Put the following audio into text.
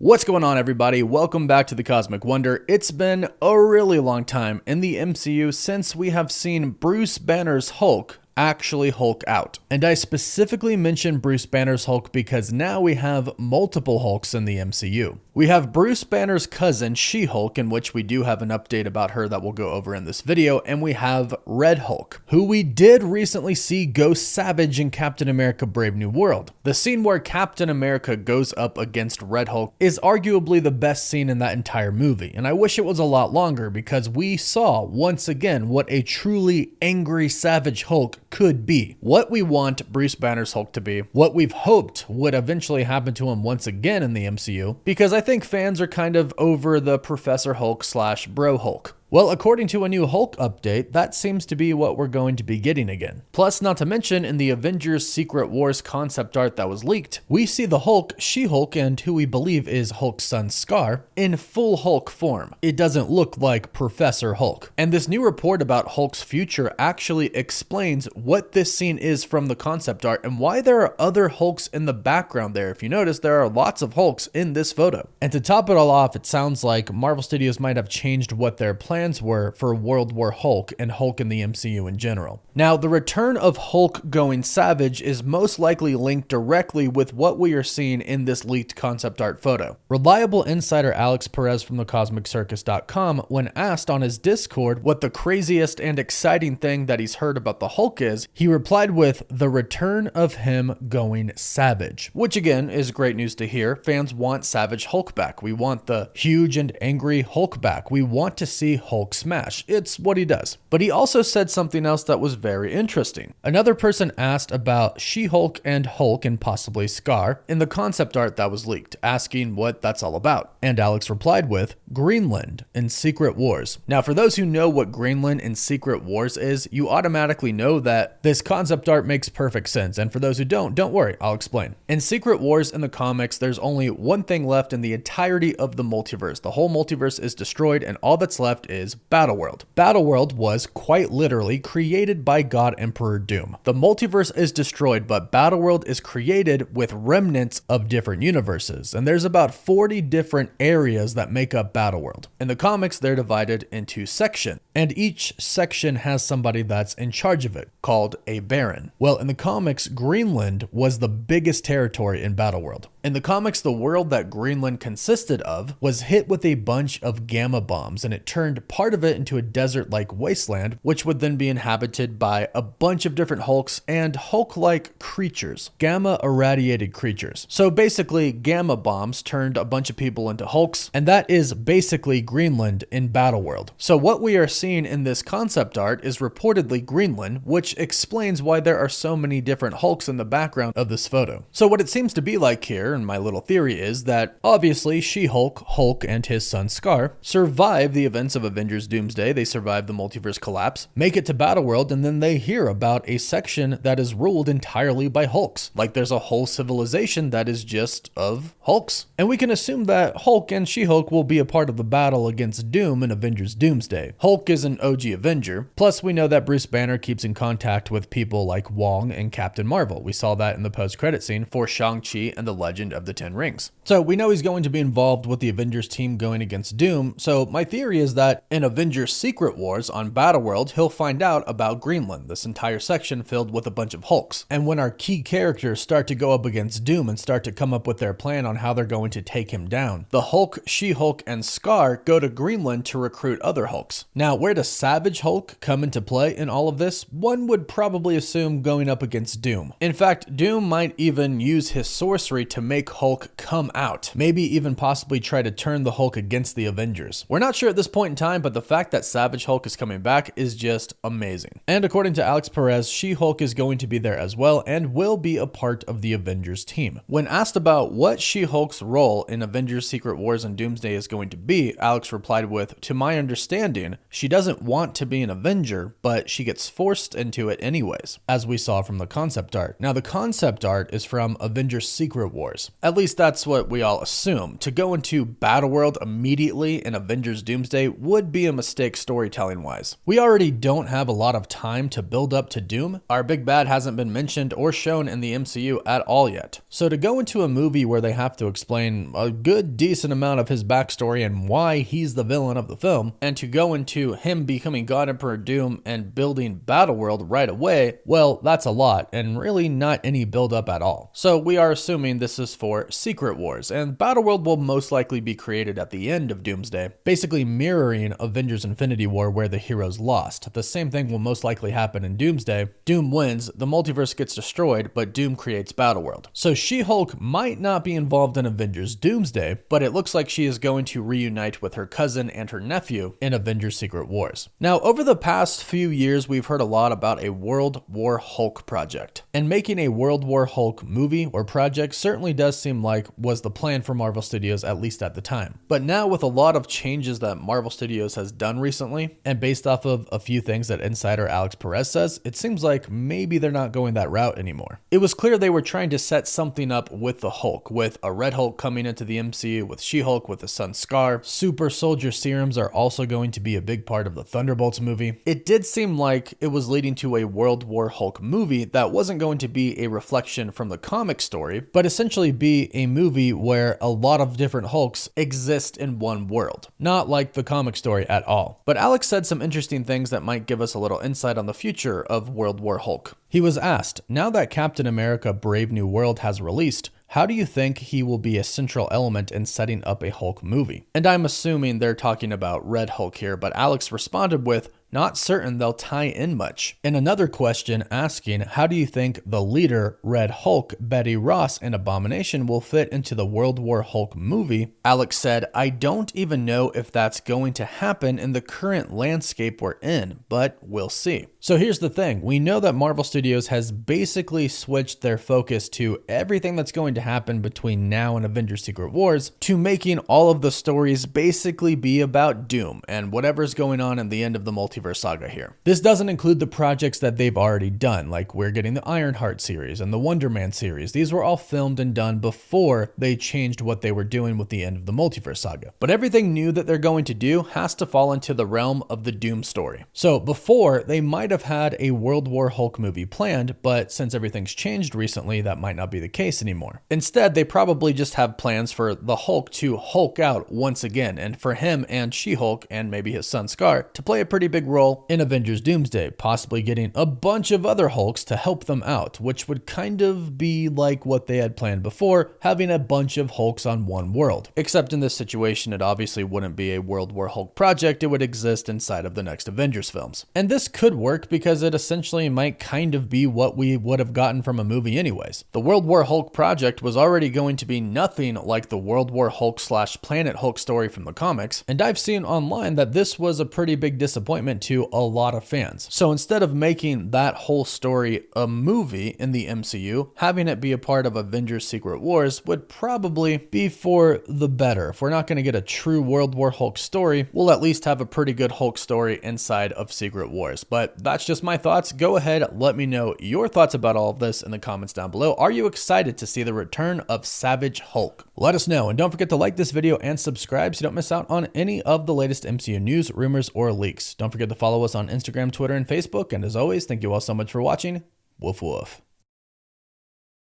What's going on, everybody? Welcome back to the Cosmic Wonder. It's been a really long time in the MCU since we have seen Bruce Banner's Hulk actually Hulk out. And I specifically mention Bruce Banner's Hulk because now we have multiple Hulks in the MCU. We have Bruce Banner's cousin, She-Hulk, in which we do have an update about her that we'll go over in this video, and we have Red Hulk, who we did recently see go savage in Captain America Brave New World. The scene where Captain America goes up against Red Hulk is arguably the best scene in that entire movie, and I wish it was a lot longer because we saw once again what a truly angry, savage Hulk could be. What we want Bruce Banner's Hulk to be, what we've hoped would eventually happen to him once again in the MCU, because I think fans are kind of over the Professor Hulk / Bro Hulk. Well, according to a new Hulk update, that seems to be what we're going to be getting again. Plus, not to mention, in the Avengers Secret Wars concept art that was leaked, we see the Hulk, She-Hulk, and who we believe is Hulk's son Scar, in full Hulk form. It doesn't look like Professor Hulk. And this new report about Hulk's future actually explains what this scene is from the concept art and why there are other Hulks in the background there. If you notice, there are lots of Hulks in this photo. And to top it all off, it sounds like Marvel Studios might have changed what their plans were for World War Hulk and Hulk in the MCU in general. Now, the return of Hulk going savage is most likely linked directly with what we are seeing in this leaked concept art photo. Reliable insider Alex Perez from thecosmiccircus.com, when asked on his Discord what the craziest and exciting thing that he's heard about the Hulk is, he replied with the return of him going savage, which again is great news to hear. Fans want Savage Hulk back. We want the huge and angry Hulk back. We want to see Hulk smash. It's what he does. But he also said something else that was very interesting. Another person asked about She-Hulk and Hulk and possibly Scar in the concept art that was leaked, asking what that's all about. And Alex replied with Greenland in Secret Wars. Now, for those who know what Greenland in Secret Wars is, you automatically know that this concept art makes perfect sense. And for those who don't worry, I'll explain. In Secret Wars in the comics, there's only one thing left in the entirety of the multiverse. The whole multiverse is destroyed and all that's left is Battleworld. Battleworld was quite literally created by God Emperor Doom. The multiverse is destroyed, but Battleworld is created with remnants of different universes, and there's about 40 different areas that make up Battleworld. In the comics, they're divided into sections, and each section has somebody that's in charge of it, called a Baron. Well, in the comics, Greenland was the biggest territory in Battleworld. In the comics, the world that Greenland consisted of was hit with a bunch of gamma bombs, and it turned part of it into a desert-like wasteland, which would then be inhabited by a bunch of different Hulks and Hulk-like creatures, gamma-irradiated creatures. So basically, gamma bombs turned a bunch of people into Hulks, and that is basically Greenland in Battleworld. So what we are seeing in this concept art is reportedly Greenland, which explains why there are so many different Hulks in the background of this photo. So what it seems to be like here, and my little theory is that obviously She-Hulk, Hulk, and his son Scar survive the events of Avengers Doomsday. They survive the multiverse collapse, make it to Battleworld, and then they hear about a section that is ruled entirely by Hulks. Like there's a whole civilization that is just of Hulks. And we can assume that Hulk and She-Hulk will be a part of the battle against Doom in Avengers Doomsday. Hulk is an OG Avenger. Plus, we know that Bruce Banner keeps in contact with people like Wong and Captain Marvel. We saw that in the post-credit scene for Shang-Chi and the Legend of the Ten Rings. So we know he's going to be involved with the Avengers team going against Doom. So my theory is that in Avengers Secret Wars on Battleworld, he'll find out about Greenland, this entire section filled with a bunch of Hulks. And when our key characters start to go up against Doom and start to come up with their plan on how they're going to take him down, the Hulk, She-Hulk, and Scar go to Greenland to recruit other Hulks. Now, where does Savage Hulk come into play in all of this? One would probably assume going up against Doom. In fact, Doom might even use his sorcery to make Hulk come out, maybe even possibly try to turn the Hulk against the Avengers. We're not sure at this point in time, but the fact that Savage Hulk is coming back is just amazing. And according to Alex Perez, She-Hulk is going to be there as well and will be a part of the Avengers team. When asked about what She-Hulk's role in Avengers Secret Wars and Doomsday is going to be, Alex replied with, "To my understanding, she doesn't want to be an Avenger, but she gets forced into it anyways," as we saw from the concept art. Now, the concept art is from Avengers Secret Wars. Wars. At least that's what we all assume. To go into Battleworld immediately in Avengers Doomsday would be a mistake storytelling-wise. We already don't have a lot of time to build up to Doom. Our big bad hasn't been mentioned or shown in the MCU at all yet. So to go into a movie where they have to explain a good decent amount of his backstory and why he's the villain of the film, and to go into him becoming God Emperor Doom and building Battleworld right away, well, that's a lot and really not any build up at all. So we are assuming this is for Secret Wars, and Battleworld will most likely be created at the end of Doomsday, basically mirroring Avengers Infinity War where the heroes lost. The same thing will most likely happen in Doomsday. Doom wins, the multiverse gets destroyed, but Doom creates Battleworld. So She-Hulk might not be involved in Avengers Doomsday, but it looks like she is going to reunite with her cousin and her nephew in Avengers Secret Wars. Now, over the past few years, we've heard a lot about a World War Hulk project, and making a World War Hulk movie or project certainly does seem like was the plan for Marvel Studios, at least at the time. But now with a lot of changes that Marvel Studios has done recently, and based off of a few things that insider Alex Perez says, it seems like maybe they're not going that route anymore. It was clear they were trying to set something up with the Hulk, with a Red Hulk coming into the MCU, with She-Hulk with the Sun Scar. Super Soldier serums are also going to be a big part of the Thunderbolts movie. It did seem like it was leading to a World War Hulk movie that wasn't going to be a reflection from the comic story, but essentially be a movie where a lot of different Hulks exist in one world. Not like the comic story at all. But Alex said some interesting things that might give us a little insight on the future of World War Hulk. He was asked, now that Captain America Brave New World has released, how do you think he will be a central element in setting up a Hulk movie? And I'm assuming they're talking about Red Hulk here, but Alex responded with, not certain they'll tie in much. And another question asking, how do you think the leader, Red Hulk, Betty Ross, and Abomination will fit into the World War Hulk movie? Alex said, I don't even know if that's going to happen in the current landscape we're in, but we'll see. So here's the thing. We know that Marvel Studios has basically switched their focus to everything that's going to happen between now and Avengers Secret Wars to making all of the stories basically be about Doom and whatever's going on in the end of the multiverse saga here. This doesn't include the projects that they've already done, like we're getting the Ironheart series and the Wonder Man series. These were all filmed and done before they changed what they were doing with the end of the multiverse saga. But everything new that they're going to do has to fall into the realm of the Doom story. So before, they might have had a World War Hulk movie planned, but since everything's changed recently, that might not be the case anymore. Instead, they probably just have plans for the Hulk to Hulk out once again, and for him and She-Hulk and maybe his son Scar to play a pretty big role in Avengers Doomsday, possibly getting a bunch of other Hulks to help them out, which would kind of be like what they had planned before, having a bunch of Hulks on one world. Except in this situation, it obviously wouldn't be a World War Hulk project, it would exist inside of the next Avengers films. And this could work because it essentially might kind of be what we would have gotten from a movie anyways. The World War Hulk project was already going to be nothing like the World War Hulk / Planet Hulk story from the comics, and I've seen online that this was a pretty big disappointment to a lot of fans. So instead of making that whole story a movie in the MCU, having it be a part of Avengers Secret Wars would probably be for the better. If we're not going to get a true World War Hulk story, we'll at least have a pretty good Hulk story inside of Secret Wars. But that's just my thoughts. Go ahead, let me know your thoughts about all of this in the comments down below. Are you excited to see the return of Savage Hulk? Let us know, and don't forget to like this video and subscribe so you don't miss out on any of the latest MCU news, rumors, or leaks. Don't forget to follow us on Instagram, Twitter, and Facebook, and as always, thank you all so much for watching. Woof woof.